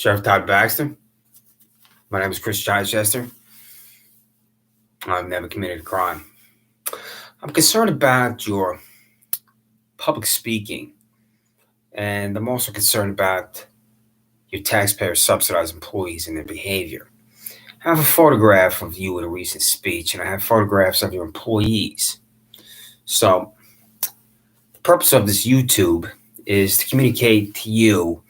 Sheriff Todd Baxter. My name is Chris Chichester. I've never committed a crime. I'm concerned about your public speaking, and I'm also concerned about your taxpayer subsidized employees and their behavior. I have a photograph of you in a recent speech, and I have photographs of your employees. So, the purpose of this YouTube is to communicate to you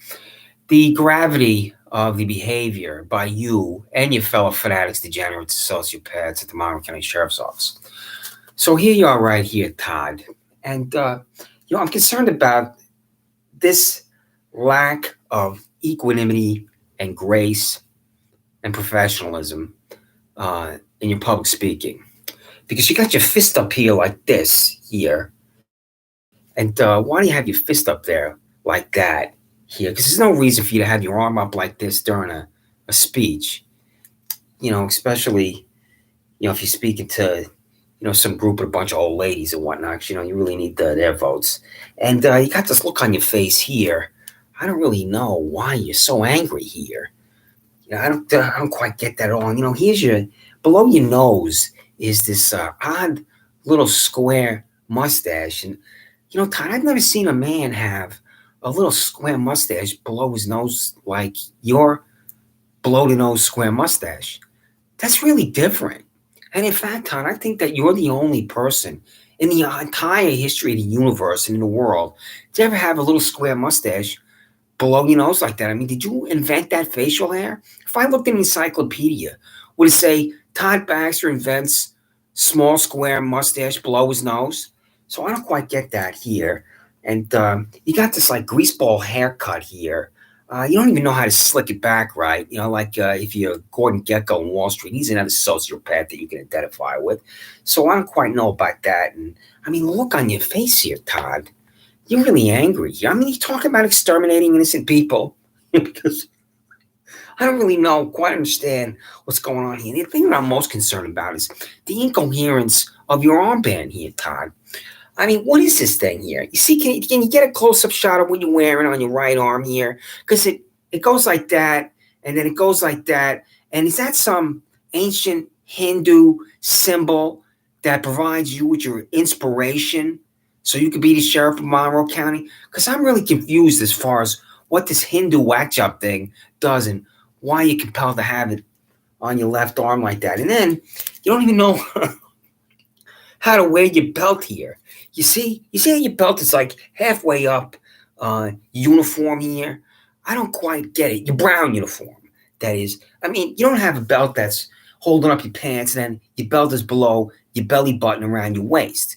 the gravity of the behavior by you and your fellow fanatics, degenerates, sociopaths at the Monroe County Sheriff's Office. So here you are right here, Todd. And, I'm concerned about this lack of equanimity and grace and professionalism in your public speaking. Because you got your fist up here like this here. And why do you have your fist up there like that here? Because there's no reason for you to have your arm up like this during a speech. Especially, if you're speaking to, some group of a bunch of old ladies and whatnot. You really need their votes. And you got this look on your face here. I don't really know why you're so angry here. I don't quite get that at all. Here's below your nose is this odd little square mustache. And, Todd, I've never seen a man have a little square mustache below his nose like your below the nose square mustache. That's really different. And in fact, Todd, I think that you're the only person in the entire history of the universe and in the world to ever have a little square mustache below your nose like that. I mean, did you invent that facial hair? If I looked in an encyclopedia, would it say Todd Baxter invents small square mustache below his nose? So I don't quite get that here. And you got this like greaseball haircut here. You don't even know how to slick it back right. If you're Gordon Gekko on Wall Street, he's another sociopath that you can identify with. So I don't quite know about that. And I mean, look on your face here, Todd. You're really angry. I mean, you talk about exterminating innocent people because I don't really quite understand what's going on here. The thing that I'm most concerned about is the incoherence of your armband here, Todd. I mean, what is this thing here? You see, can you get a close-up shot of what you're wearing on your right arm here? Because it goes like that, and then it goes like that. And is that some ancient Hindu symbol that provides you with your inspiration so you could be the sheriff of Monroe County? Because I'm really confused as far as what this Hindu whack job thing does and why you're compelled to have it on your left arm like that. And then you don't even know how to wear your belt here. You see how your belt is like halfway up uniform here? I don't quite get it. Your brown uniform, that is. I mean, you don't have a belt that's holding up your pants and then your belt is below your belly button around your waist.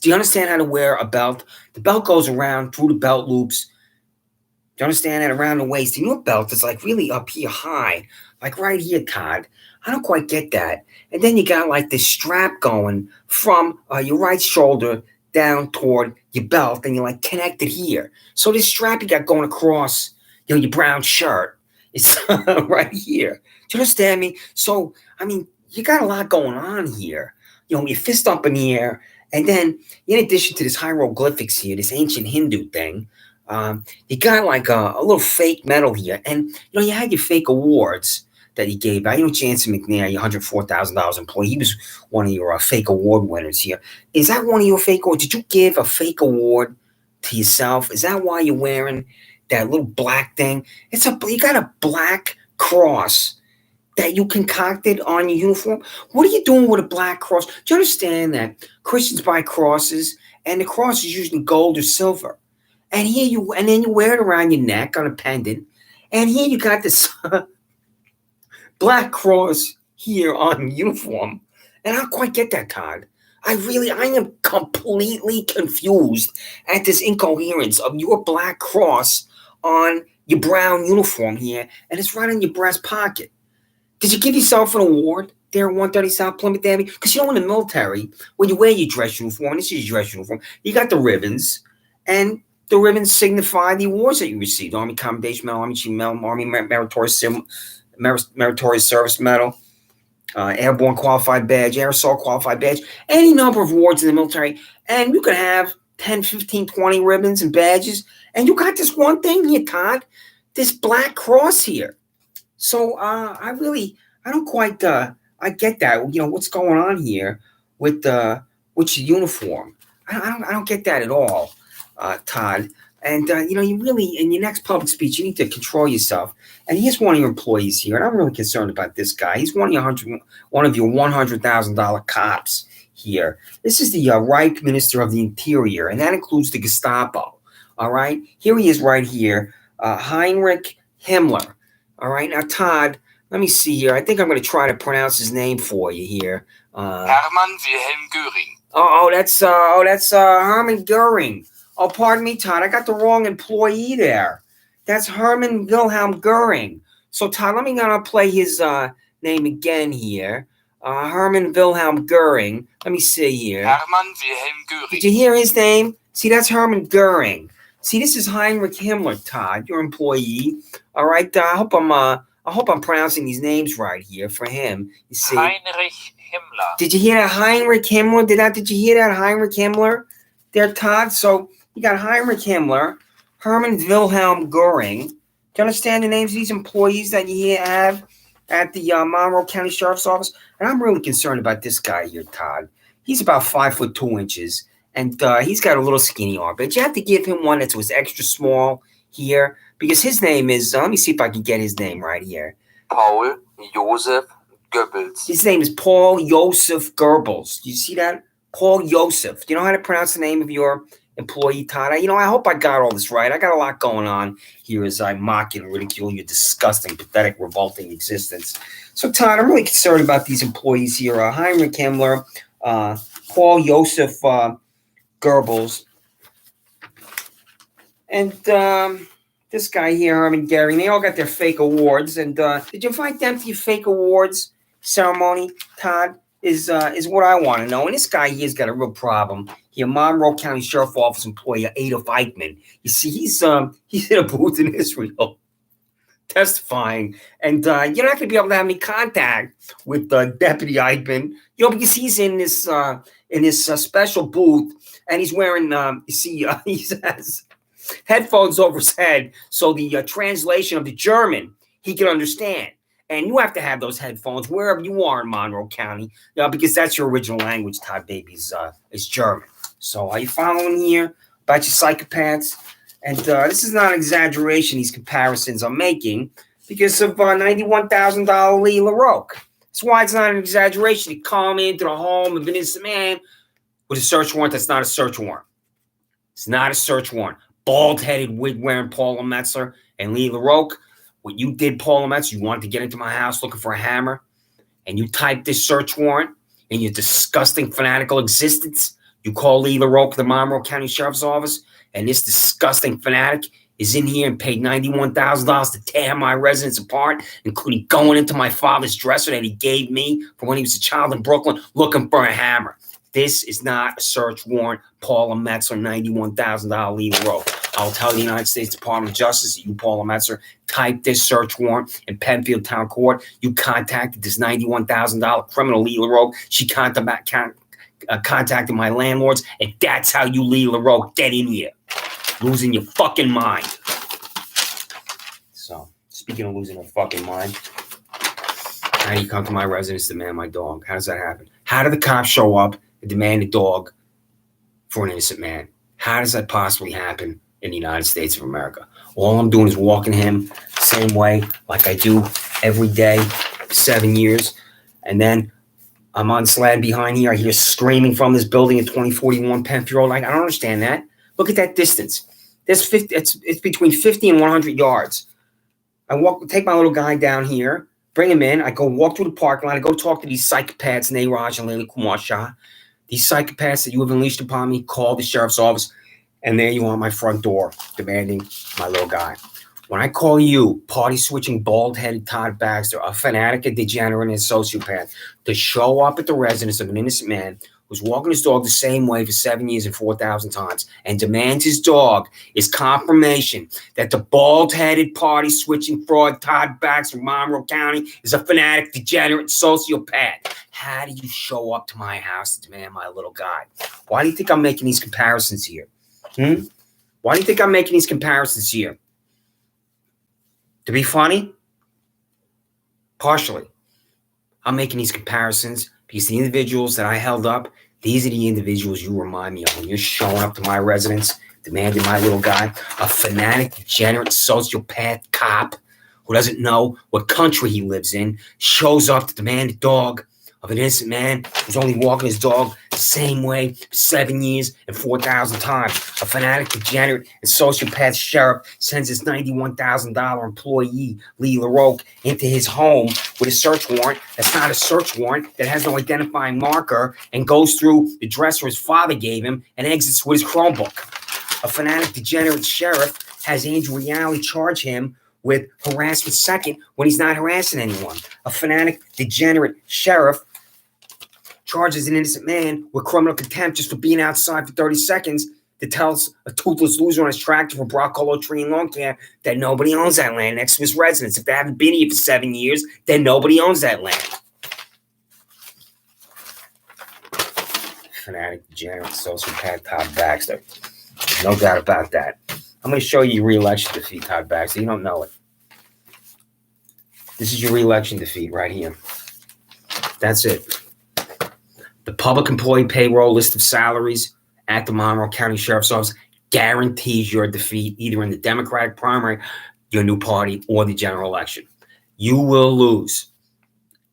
Do you understand how to wear a belt? The belt goes around through the belt loops. Do you understand that? Around the waist? And your belt is like really up here high, like right here, Todd. I don't quite get that. And then you got like this strap going from your right shoulder down toward your belt, and you're like connected here. So this strap you got going across, your brown shirt, it's right here. Do you understand me? So, I mean, you got a lot going on here. Your fist up in the air, and then in addition to this hieroglyphics here, this ancient Hindu thing, you got like a little fake medal here, and you had your fake awards that you gave out. Jansen McNair, your $104,000 employee, he was one of your fake award winners here. Is that one of your fake awards? Did you give a fake award to yourself? Is that why you're wearing that little black thing? You got a black cross that you concocted on your uniform. What are you doing with a black cross? Do you understand that Christians buy crosses, and the cross is usually gold or silver? And then you wear it around your neck on a pendant, and here you got this black cross here on uniform. And I don't quite get that, Todd. I am completely confused at this incoherence of your black cross on your brown uniform here, and it's right in your breast pocket. Did you give yourself an award there at 130 South Plymouth Avenue? Because in the military, when you wear your dress uniform, this is your dress uniform, you got the ribbons, and the ribbons signify the awards that you received. Army Commendation Medal, Army Achievement Medal, Army Meritorious Service Medal, Airborne Qualified Badge, Air Assault Qualified Badge, any number of awards in the military. And you could have 10, 15, 20 ribbons and badges. And you got this one thing here, Todd, this black cross here. So I don't quite I get that. What's going on here with your uniform. I don't get that at all, Todd. And you really, in your next public speech, you need to control yourself. And here's one of your employees here, and I'm really concerned about this guy. He's one of your $100,000 cops here. This is the Reich Minister of the Interior, and that includes the Gestapo. All right, here he is, right here, Heinrich Himmler. All right, now Todd, let me see here. I think I'm going to try to pronounce his name for you here. Hermann Wilhelm Göring. That's Hermann Göring. Oh, pardon me, Todd. I got the wrong employee there. That's Hermann Wilhelm Göring. So, Todd, let me play his name again here. Hermann Wilhelm Göring. Let me see here. Hermann Wilhelm Göring. Did you hear his name? See, that's Hermann Göring. See, this is Heinrich Himmler, Todd, your employee. All right, I hope I'm pronouncing these names right here for him. You see, Heinrich Himmler. Did you hear that, Heinrich Himmler? Did you hear that, Heinrich Himmler? There, Todd. So you got Heinrich Himmler, Hermann Wilhelm Göring. Do you understand the names of these employees that you have at the Monroe County Sheriff's Office? And I'm really concerned about this guy here, Todd. He's about 5'2", and he's got a little skinny arm. But you have to give him one that was extra small here, because his name is, let me see if I can get his name right here. Paul Joseph Goebbels. His name is Paul Joseph Goebbels. Do you see that? Paul Joseph. Do you know how to pronounce the name of your employee, Todd? I hope I got all this right. I got a lot going on here as I mock and ridicule your disgusting, pathetic, revolting existence. So, Todd, I'm really concerned about these employees here. Heinrich Himmler, Paul Joseph Goebbels, and this guy here, Hermann Göring. They all got their fake awards. And did you invite them to your fake awards ceremony, Todd? Is what I want to know. And this guy here's got a real problem. Here, Monroe County Sheriff's Office employee Adolf Eichmann. You see, he's in a booth in Israel testifying, and you're not going to be able to have any contact with Deputy Eichmann, because he's in this special booth, and he's wearing he has headphones over his head, so the translation of the German he can understand. And you have to have those headphones wherever you are in Monroe County, because that's your original language, Todd, baby, is German. So are you following here about your psychopaths? And this is not an exaggeration, these comparisons I'm making, because of $91,000 Lee LaRoque. That's why it's not an exaggeration to come into the home of an innocent man with a search warrant that's not a search warrant. It's not a search warrant. Bald-headed, wig-wearing Paula Metzler and Lee LaRoque. What you did, Paula Metzler, you wanted to get into my house looking for a hammer, and you typed this search warrant in your disgusting, fanatical existence. You call Lee LaRoque to the Monroe County Sheriff's Office, and this disgusting fanatic is in here and paid $91,000 to tear my residence apart, including going into my father's dresser that he gave me for when he was a child in Brooklyn looking for a hammer. This is not a search warrant, Paula Metzler, $91,000 Lee LaRoque. I'll tell the United States Department of Justice, you, Paula Metzler, typed this search warrant in Penfield Town Court. You contacted this $91,000 criminal, Lee LaRoque. She contacted my landlords, and that's how you, Lee LaRoque, get in here. Losing your fucking mind. So, speaking of losing your fucking mind, how do you come to my residence to demand my dog? How does that happen? How do the cops show up and demand a dog for an innocent man? How does that possibly happen in the United States of America? All I'm doing is walking him the same way like I do every day, 7 years, and then I'm on this land behind here. I hear screaming from this building in 2041 Penfield. I don't understand that. Look at that distance. There's 50. It's between 50 and 100 yards. Take my little guy down here, bring him in. I go walk through the parking lot. I go talk to these psychopaths, Neeraj and Leila Kumar Shah. These psychopaths that you have unleashed upon me. Call the sheriff's office, and there you are at my front door, demanding my little guy. When I call you, party-switching, bald-headed Todd Baxter, a fanatic, a degenerate, and a sociopath, to show up at the residence of an innocent man who's walking his dog the same way for 7 years and 4,000 times and demands his dog is confirmation that the bald-headed, party-switching fraud Todd Baxter from Monroe County is a fanatic, degenerate, sociopath. How do you show up to my house to demand my little guy? Why do you think I'm making these comparisons here? Why do you think I'm making these comparisons here? To be funny? Partially. I'm making these comparisons because the individuals that I held up, these are the individuals you remind me of when you're showing up to my residence, demanding my little guy, a fanatic, degenerate, sociopath cop who doesn't know what country he lives in, shows up to demand a dog of an innocent man who's only walking his dog the same way for 7 years and 4,000 times. A fanatic, degenerate, and sociopath sheriff sends his $91,000 employee, Lee LaRoque, into his home with a search warrant that's not a search warrant, that has no identifying marker, and goes through the dresser his father gave him and exits with his Chromebook. A fanatic, degenerate sheriff has Andrew Reale charge him with harassment second when he's not harassing anyone. A fanatic, degenerate sheriff charges an innocent man with criminal contempt just for being outside for 30 seconds that tells a toothless loser on his tractor for Broccolo Tree and Lawn Care that nobody owns that land next to his residence. If they haven't been here for 7 years, then nobody owns that land. Fanatic, degenerate, sociopath, Todd Baxter. No doubt about that. I'm going to show you your re-election defeat, Todd Baxter. You don't know it. This is your re-election defeat right here. That's it. The public employee payroll list of salaries at the Monroe County Sheriff's Office guarantees your defeat either in the Democratic primary, your new party, or the general election. You will lose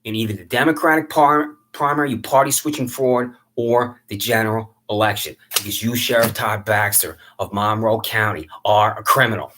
in either the Democratic primary, you party switching forward, or the general election because you, Sheriff Todd Baxter of Monroe County, are a criminal.